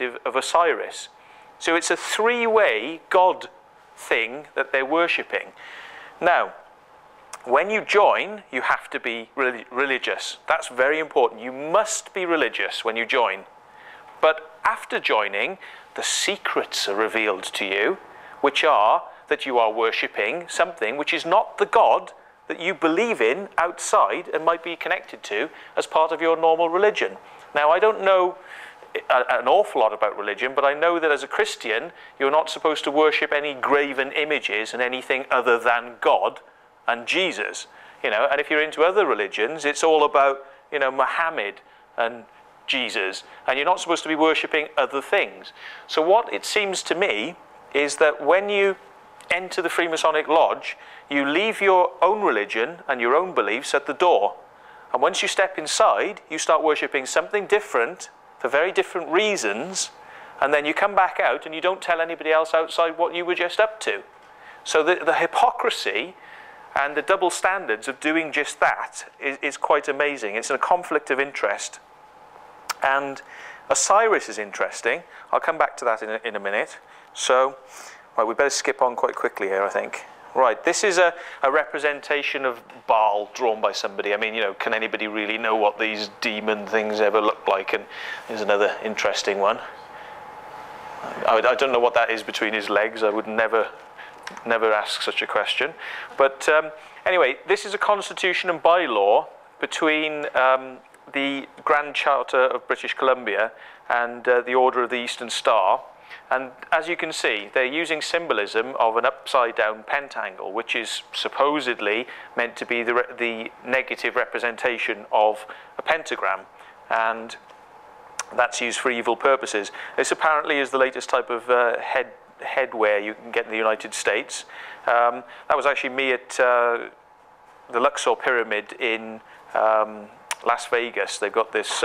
of Osiris. So it's a three-way God thing that they're worshipping. Now, when you join, you have to be religious. That's very important. You must be religious when you join. But after joining, the secrets are revealed to you, which are that you are worshipping something which is not the God that you believe in outside and might be connected to as part of your normal religion. Now, I don't know an awful lot about religion, but I know that as a Christian, you're not supposed to worship any graven images and anything other than God and Jesus. And if you're into other religions, it's all about, Muhammad and Jesus, and you're not supposed to be worshipping other things. So what it seems to me is that when you enter the Freemasonic Lodge, you leave your own religion and your own beliefs at the door. And once you step inside, you start worshipping something different for very different reasons, and then you come back out and you don't tell anybody else outside what you were just up to. So the hypocrisy and the double standards of doing just that is quite amazing. It's a conflict of interest. And Osiris is interesting. I'll come back to that in a minute. So, right, we better skip on quite quickly here, I think. Right, this is a representation of Baal drawn by somebody. I mean, can anybody really know what these demon things ever look like? And here's another interesting one. I don't know what that is between his legs. I would never ask such a question. But anyway, this is a constitution and bylaw between the Grand Charter of British Columbia and the Order of the Eastern Star. And as you can see, they're using symbolism of an upside-down pentangle, which is supposedly meant to be the negative representation of a pentagram. And that's used for evil purposes. This apparently is the latest type of headwear you can get in the United States. That was actually me at the Luxor Pyramid in Las Vegas. They've got this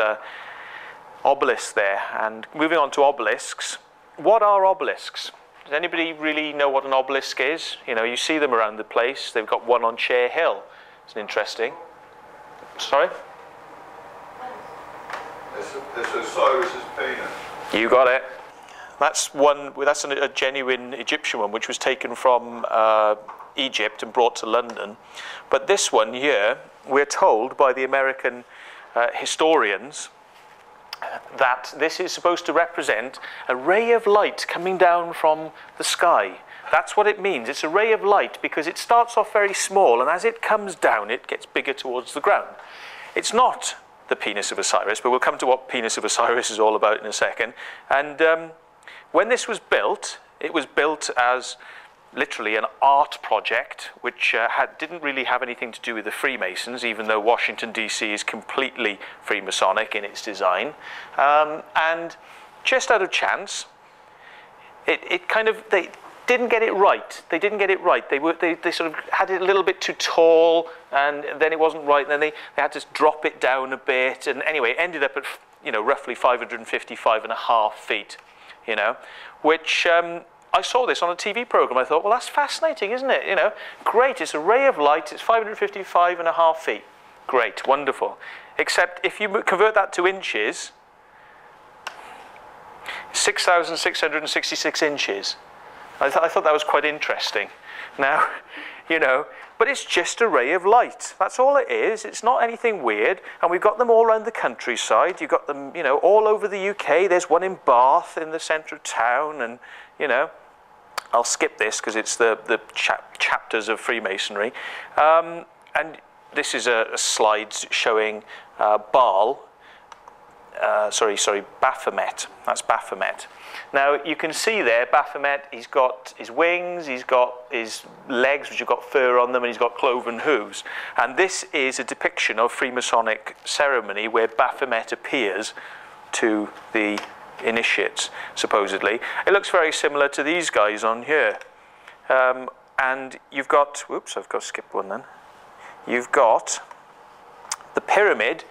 obelisk there. And moving on to obelisks, what are obelisks? Does anybody really know what an obelisk is? You see them around the place. They've got one on Chair Hill. It's interesting. Sorry? This Osiris's penis. You got it. That's a genuine Egyptian one, which was taken from Egypt and brought to London. But this one here, we're told by the American historians that this is supposed to represent a ray of light coming down from the sky. That's what it means. It's a ray of light because it starts off very small, and as it comes down, it gets bigger towards the ground. It's not the penis of Osiris, but we'll come to what penis of Osiris is all about in a second. And when this was built, it was built as literally an art project, which didn't really have anything to do with the Freemasons, even though Washington, D.C. is completely Freemasonic in its design. And just out of chance, they didn't get it right. They didn't get it right. They sort of had it a little bit too tall, and then it wasn't right, and then they had to drop it down a bit, and anyway, it ended up at roughly 555.5 feet, which I saw this on a TV program. I thought, well, that's fascinating, isn't it? Great, it's a ray of light, it's 555.5 feet. Great, wonderful. Except if you convert that to inches, 6,666 inches. I thought that was quite interesting. Now, but it's just a ray of light. That's all it is. It's not anything weird. And we've got them all around the countryside. You've got them, all over the UK. There's one in Bath in the centre of town. And, I'll skip this because it's the chapters of Freemasonry. And this is a slide showing Baphomet. That's Baphomet. Now, you can see there, Baphomet, he's got his wings, he's got his legs, which have got fur on them, and he's got cloven hooves. And this is a depiction of Freemasonic ceremony where Baphomet appears to the initiates, supposedly. It looks very similar to these guys on here. And you've got, whoops, I've got to skip one then. You've got the pyramid,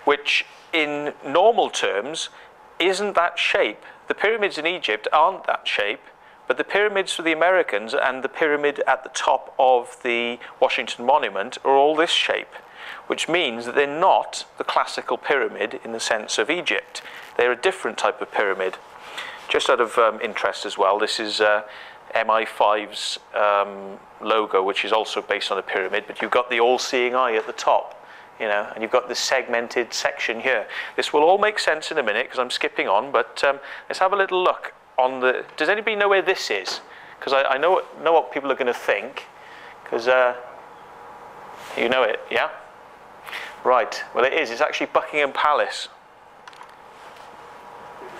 which in normal terms isn't that shape. The pyramids in Egypt aren't that shape, but the pyramids for the Americans and the pyramid at the top of the Washington Monument are all this shape, which means that they're not the classical pyramid in the sense of Egypt. They're a different type of pyramid. Just out of interest as well, this is MI5's logo, which is also based on a pyramid, but you've got the all-seeing eye at the top, you know, and you've got this segmented section here. This will all make sense in a minute because I'm skipping on, but let's have a little look on the... Does anybody know where this is? Because I know what people are going to think, because you know it, yeah? Right, well it is. It's actually Buckingham Palace.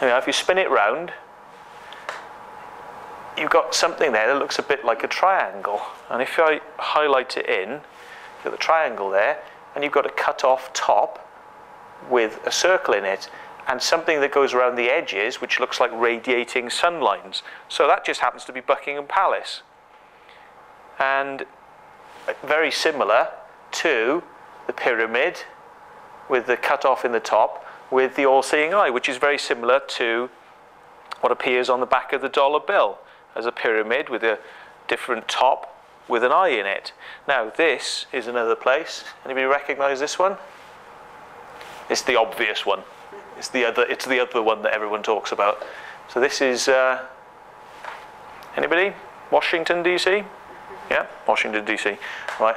Now, if you spin it round, you've got something there that looks a bit like a triangle. And if I highlight it in, you've got the triangle there, and you've got a cut-off top with a circle in it, and something that goes around the edges, which looks like radiating sun lines. So that just happens to be Buckingham Palace. And very similar to the pyramid with the cut-off in the top with the all-seeing eye, which is very similar to what appears on the back of the dollar bill as a pyramid with a different top with an eye in it. Now this is another place. Anybody recognize this one? It's the obvious one. It's the other one that everyone talks about. So this is anybody? Washington DC? Yeah, Washington DC. Right.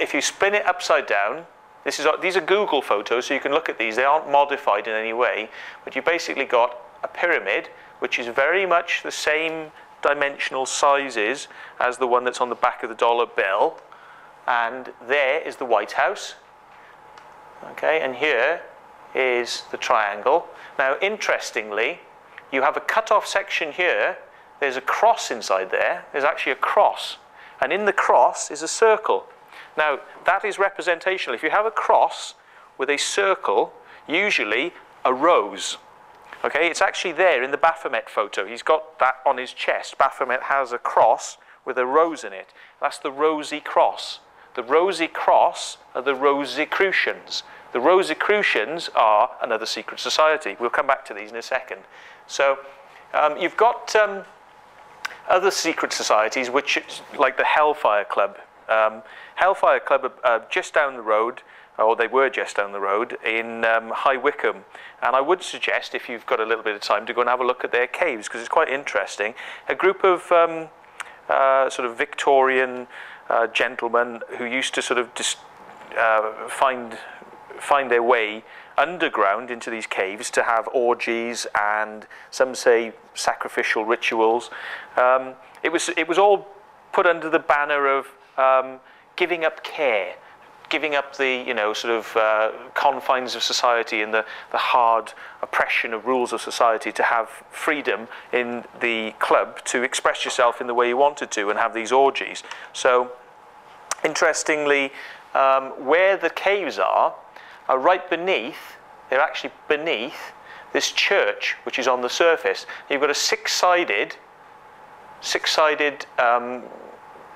If you spin it upside down, these are Google photos, so you can look at these. They aren't modified in any way, but you basically got a pyramid which is very much the same dimensional sizes as the one that's on the back of the dollar bill, and there is the White House. Okay, and here is the triangle. Now, interestingly, you have a cut-off section here. There's a cross inside there. There's actually a cross, and in the cross is a circle. Now, that is representational. If you have a cross with a circle, usually a rose. Okay, it's actually there in the Baphomet photo. He's got that on his chest. Baphomet has a cross with a rose in it. That's the rosy cross. The rosy cross are the Rosicrucians. The Rosicrucians are another secret society. We'll come back to these in a second. So you've got other secret societies, which like the Hellfire Club. Hellfire Club are just down the road, or they were just down the road, in High Wycombe. And I would suggest, if you've got a little bit of time, to go and have a look at their caves, because it's quite interesting. A group of sort of Victorian gentlemen who used to sort of just find their way underground into these caves to have orgies and, some say, sacrificial rituals. It was all put under the banner of giving up care, giving up the, you know, sort of confines of society and the hard oppression of rules of society, to have freedom in the club to express yourself in the way you wanted to and have these orgies. So, interestingly, where the caves are right beneath, they're actually beneath this church, which is on the surface. You've got a six-sided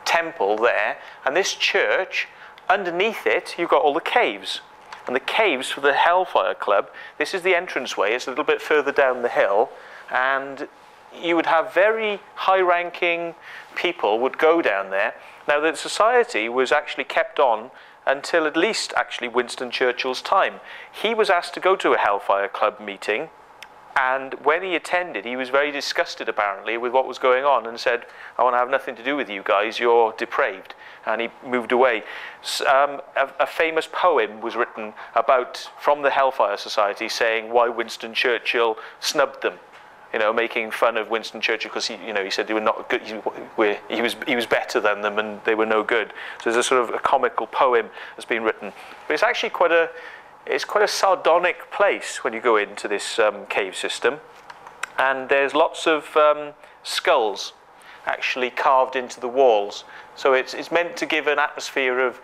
temple there, and this church, underneath it, you've got all the caves. And the caves for the Hellfire Club, this is the entranceway, it's a little bit further down the hill, and you would have very high-ranking people would go down there. Now, the society was actually kept on until at least actually Winston Churchill's time. He was asked to go to a Hellfire Club meeting, and when he attended, he was very disgusted apparently with what was going on and said, "I want to have nothing to do with you guys, you're depraved." And he moved away. A famous poem was written from the Hellfire Society saying why Winston Churchill snubbed them. You know, making fun of Winston Churchill because he said they were not good. He was better than them, and they were no good. So there's a sort of a comical poem that's been written. But it's actually quite a sardonic place when you go into this cave system, and there's lots of skulls actually carved into the walls. So it's meant to give an atmosphere of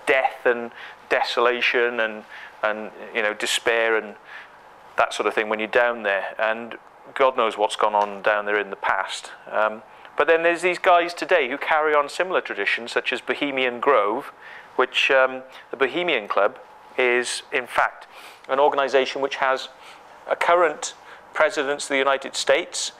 death and desolation and you know, despair and that sort of thing when you're down there. And God knows what's gone on down there in the past. But then there's these guys today who carry on similar traditions, such as Bohemian Grove, which the Bohemian Club is, in fact, an organisation which has a current president of the United States,